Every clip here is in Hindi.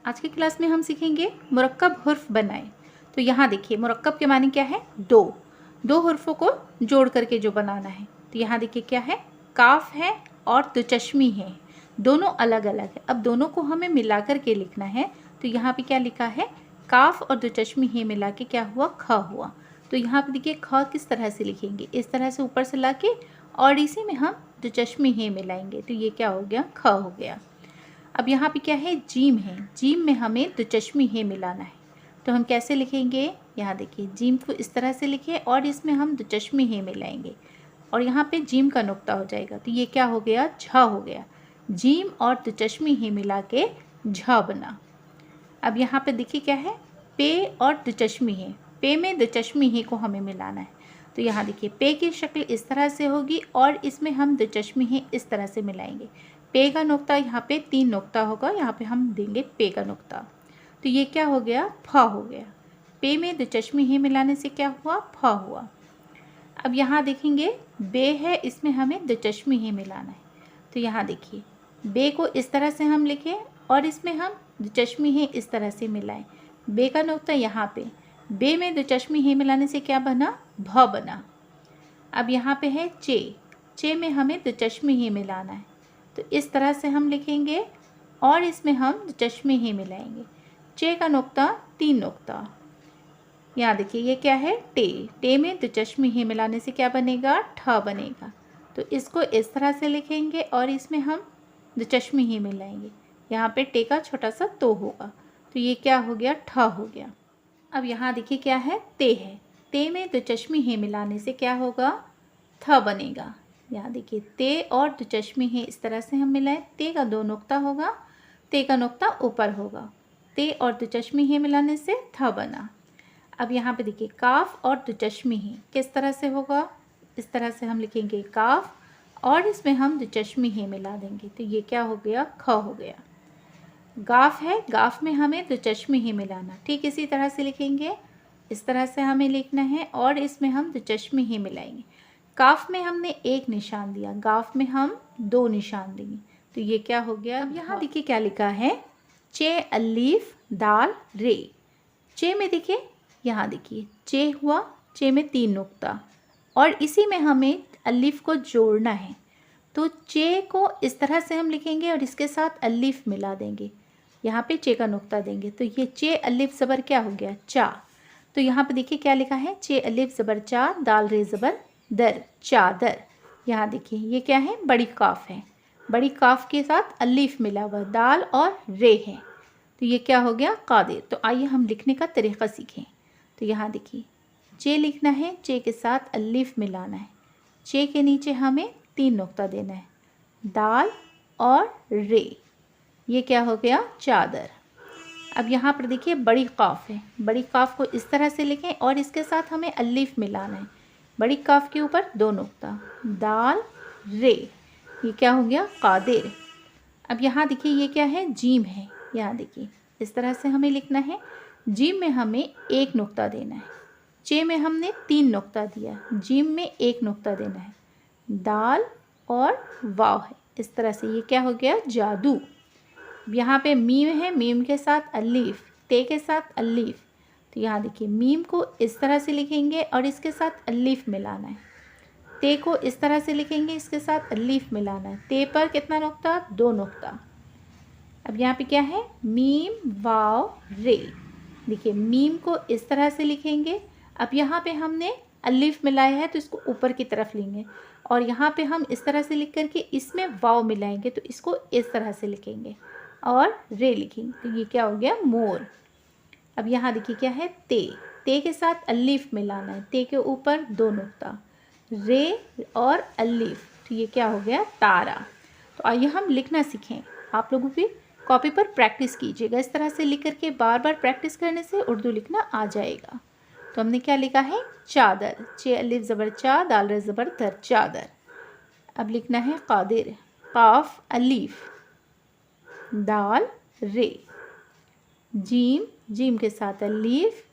आज की क्लास में हम सीखेंगे मुरक्कब हुर्फ बनाएं। तो यहाँ देखिए मुरक्कब के माने क्या है, दो हुर्फों को जोड़ करके जो बनाना है। तो यहाँ देखिए क्या है, काफ है और दुचश्मी है, दोनों अलग अलग है। अब दोनों को हमें मिला करके लिखना है। तो यहाँ पे क्या लिखा है, काफ और दुचश्मी है मिला के क्या हुआ, ख हुआ। तो यहाँ पे देखिए ख किस तरह से लिखेंगे, इस तरह से ऊपर से ला के और इसी में हम दुचश्मी है मिलाएंगे। तो ये क्या हो गया, ख हो गया। अब यहाँ पे क्या है, जीम है, जीम में हमें दुचश्मी है मिलाना है। तो हम कैसे लिखेंगे, यहाँ देखिए जीम को इस तरह से लिखे और इसमें हम दुचश्मी है मिलाएंगे और यहाँ पे जीम का नुक्ता हो जाएगा। तो ये क्या हो गया, झ हो गया। जीम और दुचश्मी है मिला के झ बना। अब यहाँ पे देखिए क्या है, पे और दुचश्मी है, पे में दुचश्मी है को हमें मिलाना है। तो यहाँ देखिए पे की शक्ल इस तरह से होगी और इसमें हम दुचश्मी है इस तरह से मिलाएंगे। पे का नुक्ता यहाँ पे 3 नुक्ता होगा, यहाँ पे हम देंगे पे का नुक्ता। तो ये क्या हो गया, फ हो गया। पे में दुचश्मी है मिलाने से क्या हुआ, फ हुआ। अब यहाँ देखेंगे बे है, इसमें हमें दुचश्मी है मिलाना है। तो यहाँ देखिए बे को इस तरह से हम लिखें और इसमें हम दुचश्मी है इस तरह से मिलाएं। बे का नुक्ता यहाँ पे, बे में दुचश्मी है मिलाने से क्या बना, भ बना। अब यहाँ पे है चे, चे में हमें दुचश्मी है मिलाना है। तो इस तरह से हम लिखेंगे और इसमें हम दुचश्मी है मिलाएंगे। चे का नुक्ता 3 नुक्ता। यहाँ देखिए ये क्या है, टे, टे में दुचश्मी है मिलाने से क्या बनेगा, ठ बनेगा। तो इसको इस तरह से लिखेंगे और इसमें हम दुचश्मी ही मिलाएंगे। यहाँ पे टे का छोटा सा तो होगा। तो ये क्या हो गया, ठ हो गया। अब यहाँ देखिए क्या है, ते है, ते में दुचश्मी है मिलाने से क्या होगा, थ बनेगा। यहाँ देखिए ते और दुचश्मी है इस तरह से हम मिलाएं। ते का 2 नुक्ता होगा, ते का नुक्ता ऊपर होगा। ते और दुचश्मी है मिलाने से थ बना। अब यहाँ पे देखिए काफ और दुचश्मी है किस तरह से होगा, इस तरह से हम लिखेंगे काफ और इसमें हम दुचश्मी है मिला देंगे। तो ये क्या हो गया, ख हो गया। गाफ है, गाफ में हमें दुचश्मी ही मिलाना, ठीक इसी तरह से लिखेंगे, इस तरह से हमें लिखना है और इसमें हम दुचश्मी ही मिलाएंगे। काफ में हमने 1 निशान दिया, गाफ में हम 2 निशान देंगे। तो ये क्या हो गया। अब यहाँ देखिए क्या लिखा है, चे अलीफ दाल रे। चे में देखिए, यहाँ देखिए चे हुआ, चे में 3 नुक्ता और इसी में हमें अलीफ को जोड़ना है। तो चे को इस तरह से हम लिखेंगे और इसके साथ अलीफ मिला देंगे, यहाँ पे चे का नुक्ता देंगे। तो ये चे अलीफ ज़बर क्या हो गया, चा। तो यहाँ पे देखिए क्या लिखा है, चे अलीफ ज़बर चा, दाल रे ज़बर दर, चादर। यहाँ देखिए ये क्या है, बड़ी काफ है, बड़ी काफ के साथ अलीफ मिला हुआ, दाल और रे है। तो ये क्या हो गया, कादिर। तो आइए हम लिखने का तरीक़ा सीखें। तो यहाँ देखिए चे लिखना है, चे के साथ अलीफ मिलाना है, चे के नीचे हमें 3 नुक्ता देना है, दाल और रे। ये क्या हो गया, चादर। अब यहाँ पर देखिए बड़ी काफ है, बड़ी काफ को इस तरह से लिखें और इसके साथ हमें अलीफ मिलाना है। बड़ी काफ के ऊपर 2 नुक्ता, दाल रे। ये क्या हो गया, कादिर। अब यहाँ देखिए ये क्या है, जीम है, यहाँ देखिए इस तरह से हमें लिखना है। जीम में हमें 1 नुक्ता देना है, चे में हमने 3 नुक्ता दिया, जीम में 1 नुक्ता देना है, दाल और वाव है, इस तरह से। ये क्या हो गया, जादू। यहाँ पे मीम है, मीम के साथ अलीफ, ते के साथ अलीफ। तो यहाँ देखिए मीम को इस तरह से लिखेंगे और इसके साथ अलीफ मिलाना है, ते को इस तरह से लिखेंगे, इसके साथ अलीफ मिलाना है। ते पर कितना नुक्ता, 2 नुक्ता। अब यहाँ पे क्या है, मीम वाव रे। देखिए मीम को इस तरह से लिखेंगे। अब यहाँ पे हमने अलीफ मिलाया है तो इसको ऊपर की तरफ लेंगे और यहाँ पे हम इस तरह से लिख करके इसमें वाव मिलाएंगे, तो इसको इस तरह से लिखेंगे और रे लिखेंगे। तो ये क्या हो गया, मोर। अब यहाँ देखिए क्या है, ते के साथ अलीफ मिलाना है, ते के ऊपर 2 नुक्ता, रे और अलीफ। तो ये क्या हो गया, तारा। तो आइए हम लिखना सीखें। आप लोगों भी कॉपी पर प्रैक्टिस कीजिएगा, इस तरह से लिख करके बार बार प्रैक्टिस करने से उर्दू लिखना आ जाएगा। तो हमने क्या लिखा है, चादर, चे अलिफ ज़बर चा, दाल रे ज़बर दर, चादर। अब लिखना है कादिर, काफ अलीफ, दाल रे, जीम, जीम के साथ अलीफ,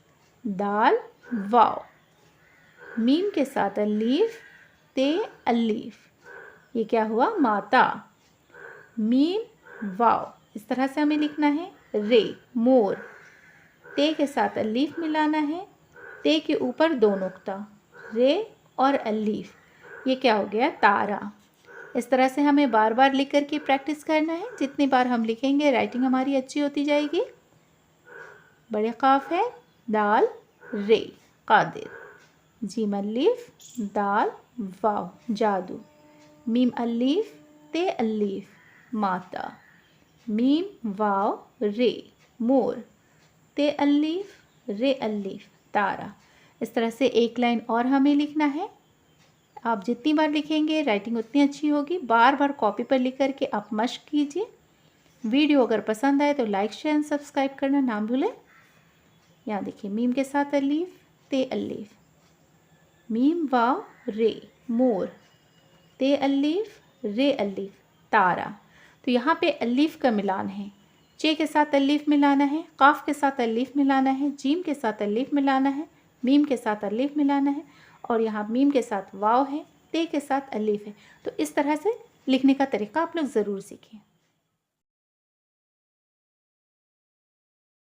दाल वाव, मीम के साथ अलीफ, ते अलीफ। ये क्या हुआ, माता, मीम वाव। इस तरह से हमें लिखना है। रे मोर, ते के साथ अलीफ मिलाना है, ते के ऊपर 2 नुक्ता, रे और अलीफ, ये क्या हो गया तारा। इस तरह से हमें बार बार लिख कर के प्रैक्टिस करना है। जितनी बार हम लिखेंगे राइटिंग हमारी अच्छी होती जाएगी। बड़े काफ है दाल रे कादिर, जीम अलीफ दाल वाव जादू, मीम अलीफ ते अलीफ माता, मीम वाव रे मोर, ते अलीफ रे अलीफ तारा। इस तरह से एक लाइन और हमें लिखना है। आप जितनी बार लिखेंगे राइटिंग उतनी अच्छी होगी। बार बार कॉपी पर लिख करके आप मश्क कीजिए। वीडियो अगर पसंद आए तो लाइक शेयर एंड सब्सक्राइब करना ना भूलें। यहाँ देखिए मीम के साथ अलीफ ते अलीफ, मीम वाव रे मोर, ते अलीफ रे अलीफ तारा। तो यहाँ पे अलीफ का मिलान है, चे के साथ अलीफ मिलाना है, काफ के साथ अलीफ मिलाना है, जीम के साथ अलीफ मिलाना है, मीम के साथ अलीफ मिलाना है, और यहाँ मीम के साथ वाव है, ते के साथ अलीफ है। तो इस तरह से लिखने का तरीका आप लोग ज़रूर सीखें।